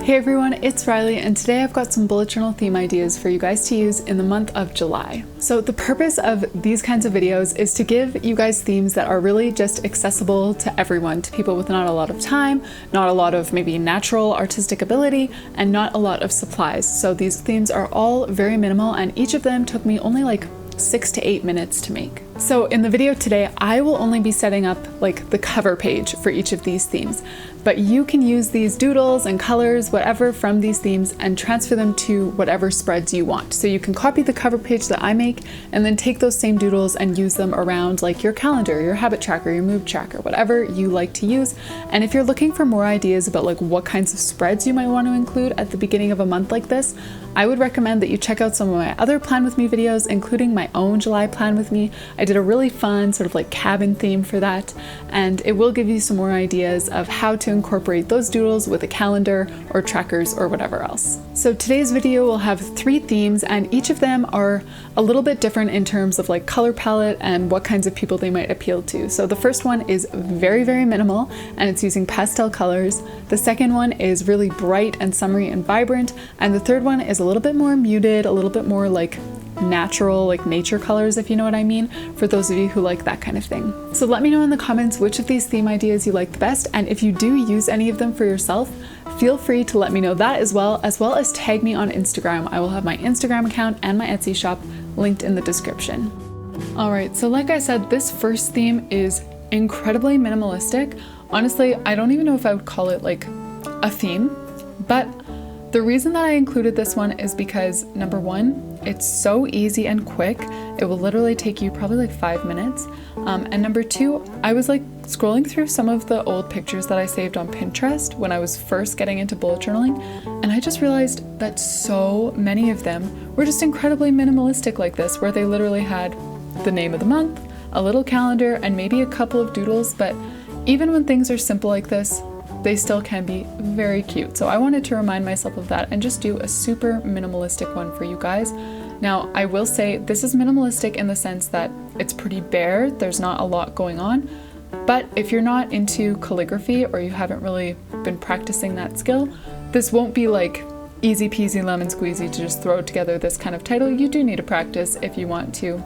Hey everyone, it's Riley, and today I've got some bullet journal theme ideas for you guys to use in the month of July. So the purpose of these kinds of videos is to give you guys themes that are really just accessible to everyone, to people with not a lot of time, not a lot of maybe natural artistic ability, and not a lot of supplies. So these themes are all very minimal, and each of them took me only like 6 to 8 minutes to make. So in the video today, I will only be setting up like the cover page for each of these themes, but you can use these doodles and colors, whatever from these themes, and transfer them to whatever spreads you want. So you can copy the cover page that I make and then take those same doodles and use them around like your calendar, your habit tracker, your mood tracker, whatever you like to use. And if you're looking for more ideas about like what kinds of spreads you might want to include at the beginning of a month like this, I would recommend that you check out some of my other Plan With Me videos, including my own July Plan With Me. I did a really fun sort of like cabin theme for that, and it will give you some more ideas of how to incorporate those doodles with a calendar or trackers or whatever else. So today's video will have 3 themes, and each of them are a little bit different in terms of like color palette and what kinds of people they might appeal to. So the first one is very, very minimal, and it's using pastel colors. The second one is really bright and summery and vibrant, and the third one is a little bit more muted, a little bit more like natural, like nature colors, if you know what I mean, for those of you who like that kind of thing. So let me know in the comments which of these theme ideas you like the best, and if you do use any of them for yourself, feel free to let me know that as well as tag me on Instagram. I will have my Instagram account and my Etsy shop linked in the description. Alright, so like I said, this first theme is incredibly minimalistic. Honestly, I don't even know if I would call it like a theme, but the reason that I included this one is because number one, it's so easy and quick. It will literally take you probably like 5 minutes. And number two, I was like scrolling through some of the old pictures that I saved on Pinterest when I was first getting into bullet journaling, and I just realized that so many of them were just incredibly minimalistic like this, where they literally had the name of the month, a little calendar, and maybe a couple of doodles. But even when things are simple like this, they still can be very cute. So I wanted to remind myself of that and just do a super minimalistic one for you guys. Now, I will say this is minimalistic in the sense that it's pretty bare, there's not a lot going on, but if you're not into calligraphy or you haven't really been practicing that skill, this won't be like easy peasy lemon squeezy to just throw together this kind of title. You do need to practice if you want to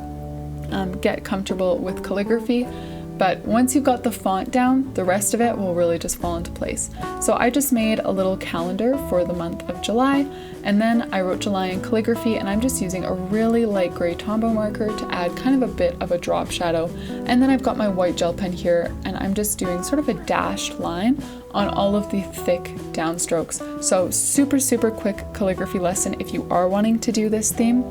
get comfortable with calligraphy. But once you've got the font down, the rest of it will really just fall into place. So I just made a little calendar for the month of July, and then I wrote July in calligraphy, and I'm just using a really light gray Tombow marker to add kind of a bit of a drop shadow. And then I've got my white gel pen here, and I'm just doing sort of a dashed line on all of the thick downstrokes. So super, super quick calligraphy lesson if you are wanting to do this theme.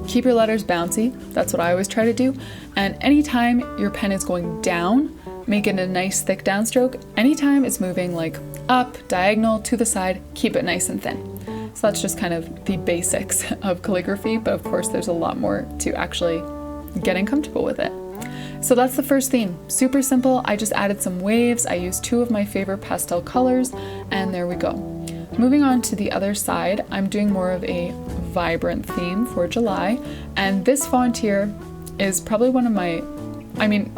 Keep your letters bouncy, that's what I always try to do, and anytime your pen is going down, make it a nice thick downstroke. Anytime it's moving like up, diagonal, to the side, keep it nice and thin. So that's just kind of the basics of calligraphy, but of course there's a lot more to actually getting comfortable with it. So that's the first theme, super simple. I just added some waves, I used 2 of my favorite pastel colors, and there we go. Moving on to the other side, I'm doing more of a vibrant theme for July, and this font here is probably one of my,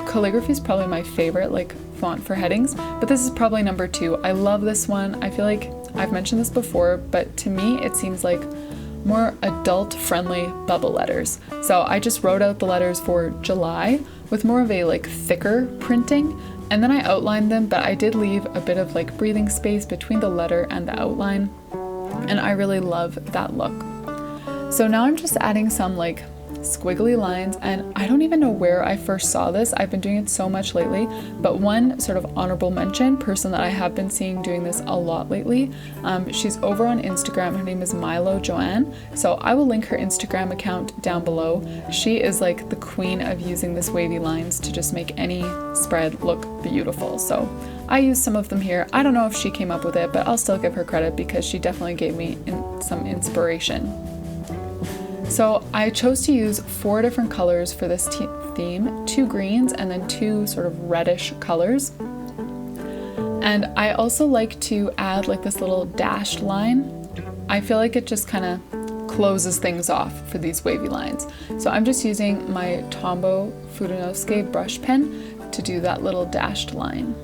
calligraphy is probably my favorite like font for headings, but this is probably number 2. I love this one. I feel like I've mentioned this before, but to me it seems like more adult friendly bubble letters. So I just wrote out the letters for July with more of a like thicker printing, and then I outlined them, but I did leave a bit of like breathing space between the letter and the outline, and I really love that look. So now I'm just adding some like squiggly lines, and I don't even know where I first saw this. I've been doing it so much lately, but one sort of honorable mention person that I have been seeing doing this a lot lately, she's over on Instagram. Her name is Milo Joanne, so I will link her Instagram account down below. She is like the queen of using this wavy lines to just make any spread look beautiful. So I used some of them here. I don't know if she came up with it, but I'll still give her credit because she definitely gave me some inspiration. So I chose to use 4 different colors for this theme, 2 greens and then 2 sort of reddish colors. And I also like to add like this little dashed line. I feel like it just kind of closes things off for these wavy lines. So I'm just using my Tombow Fudenosuke brush pen, to do that little dashed line.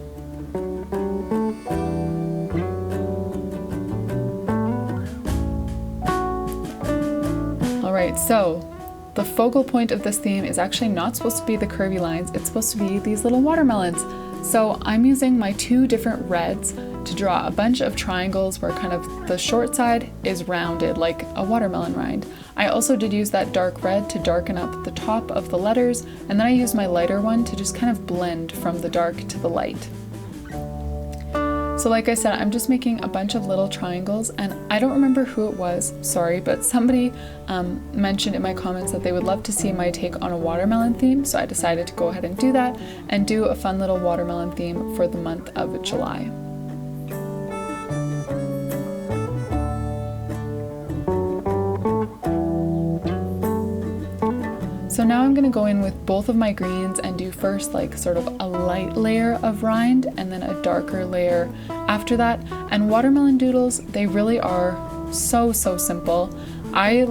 right, so the focal point of this theme is actually not supposed to be the curvy lines, it's supposed to be these little watermelons. So I'm using my two different reds to draw a bunch of triangles where kind of the short side is rounded like a watermelon rind. I also did use that dark red to darken up the top of the letters, and then I used my lighter one to just kind of blend from the dark to the light. So like I said, I'm just making a bunch of little triangles, and I don't remember who it was, sorry, but somebody mentioned in my comments that they would love to see my take on a watermelon theme, so I decided to go ahead and do that and do a fun little watermelon theme for the month of July. So now I'm gonna go in with both of my greens and do first like sort of a light layer of rind and then a darker layer after that. And watermelon doodles, they really are so simple. I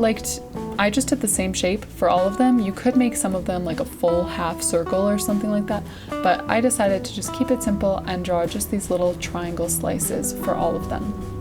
just did the same shape for all of them. You could make some of them like a full half circle or something like that, but I decided to just keep it simple and draw just these little triangle slices for all of them.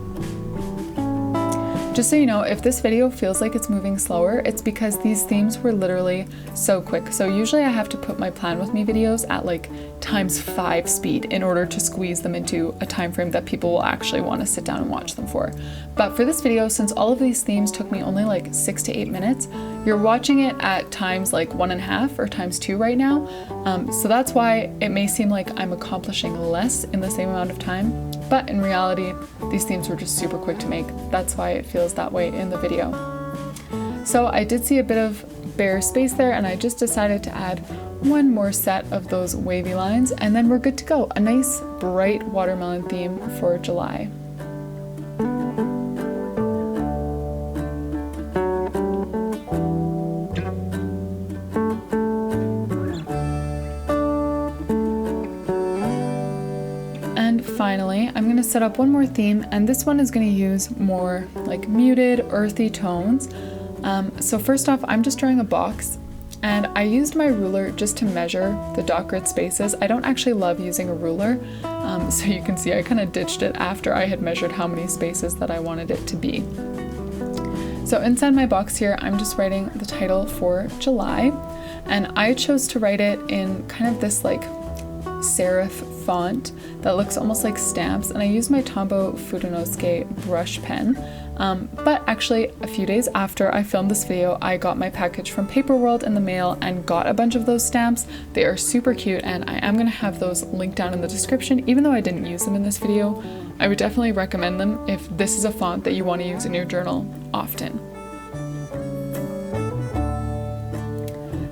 Just so you know, if this video feels like it's moving slower, it's because these themes were literally so quick. So usually I have to put my plan with me videos at like ×5 speed in order to squeeze them into a time frame that people will actually want to sit down and watch them for. But for this video, since all of these themes took me only like 6 to 8 minutes, you're watching it at times like 1.5 or ×2 right now. So that's why it may seem like I'm accomplishing less in the same amount of time. But in reality, these themes were just super quick to make. That's why it feels that way in the video. So I did see a bit of bare space there, and I just decided to add one more set of those wavy lines, and then we're good to go. A nice bright watermelon theme for July. Finally, I'm going to set up one more theme, and this one is going to use more like muted, earthy tones. So first off, I'm just drawing a box, and I used my ruler just to measure the dot grid spaces. I don't actually love using a ruler, so you can see I kind of ditched it after I had measured how many spaces that I wanted it to be. So inside my box here, I'm just writing the title for July, and I chose to write it in kind of this like serif font that looks almost like stamps, and I used my Tombow Fudenosuke brush pen. But actually, a few days after I filmed this video, I got my package from Paperwrld in the mail and got a bunch of those stamps. They are super cute, and I am going to have those linked down in the description. Even though I didn't use them in this video, I would definitely recommend them if this is a font that you want to use in your journal often.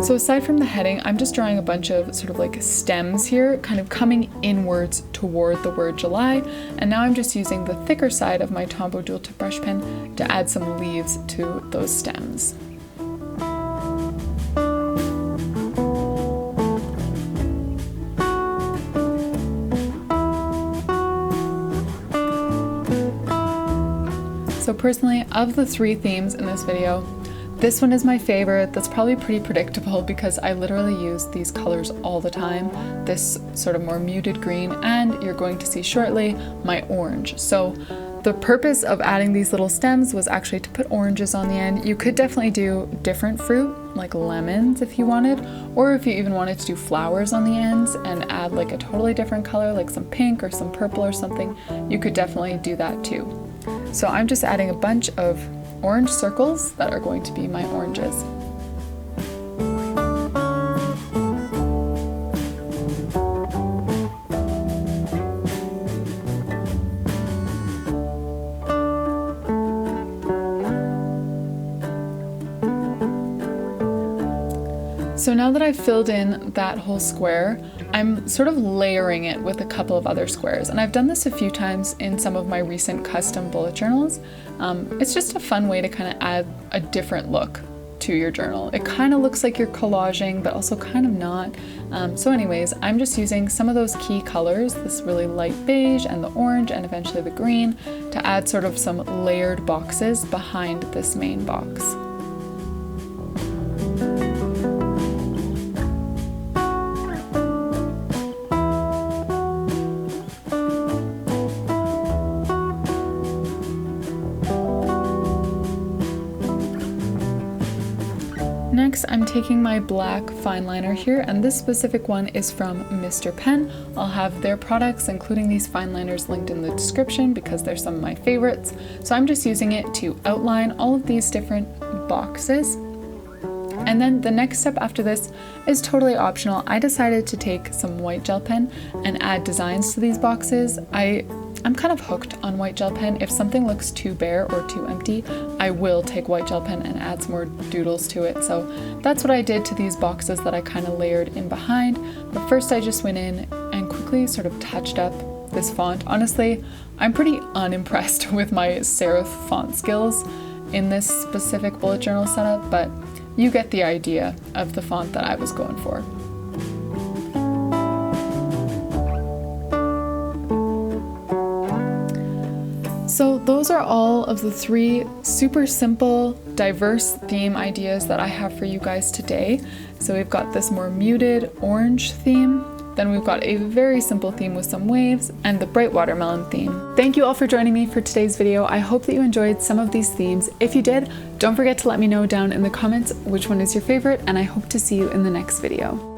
So aside from the heading, I'm just drawing a bunch of sort of like stems here, kind of coming inwards toward the word July. And now I'm just using the thicker side of my Tombow dual tip brush pen to add some leaves to those stems. So personally, of the 3 themes in this video, this one is my favorite. That's probably pretty predictable because I literally use these colors all the time. This sort of more muted green, and you're going to see shortly my orange. So the purpose of adding these little stems was actually to put oranges on the end. You could definitely do different fruit, like lemons if you wanted, or if you even wanted to do flowers on the ends and add like a totally different color, like some pink or some purple or something, you could definitely do that too. So I'm just adding a bunch of orange circles that are going to be my oranges. So now that I've filled in that whole square, I'm sort of layering it with a couple of other squares, and I've done this a few times in some of my recent custom bullet journals. It's just a fun way to kind of add a different look to your journal. It kind of looks like you're collaging, but also kind of not. So anyways, I'm just using some of those key colors, this really light beige and the orange and eventually the green, to add sort of some layered boxes behind this main box. Next, I'm taking my black fine liner here, and this specific one is from Mr. Pen. I'll have their products, including these fine liners, linked in the description because they're some of my favorites. So I'm just using it to outline all of these different boxes. And then the next step after this is totally optional. I decided to take some white gel pen and add designs to these boxes. I'm kind of hooked on white gel pen. If something looks too bare or too empty, I will take white gel pen and add some more doodles to it. So that's what I did to these boxes that I kind of layered in behind. But first I just went in and quickly sort of touched up this font. Honestly, I'm pretty unimpressed with my serif font skills in this specific bullet journal setup, but you get the idea of the font that I was going for. So those are all of the 3 super simple, diverse theme ideas that I have for you guys today. So we've got this more muted orange theme, then we've got a very simple theme with some waves, and the bright watermelon theme. Thank you all for joining me for today's video. I hope that you enjoyed some of these themes. If you did, don't forget to let me know down in the comments which one is your favorite, and I hope to see you in the next video.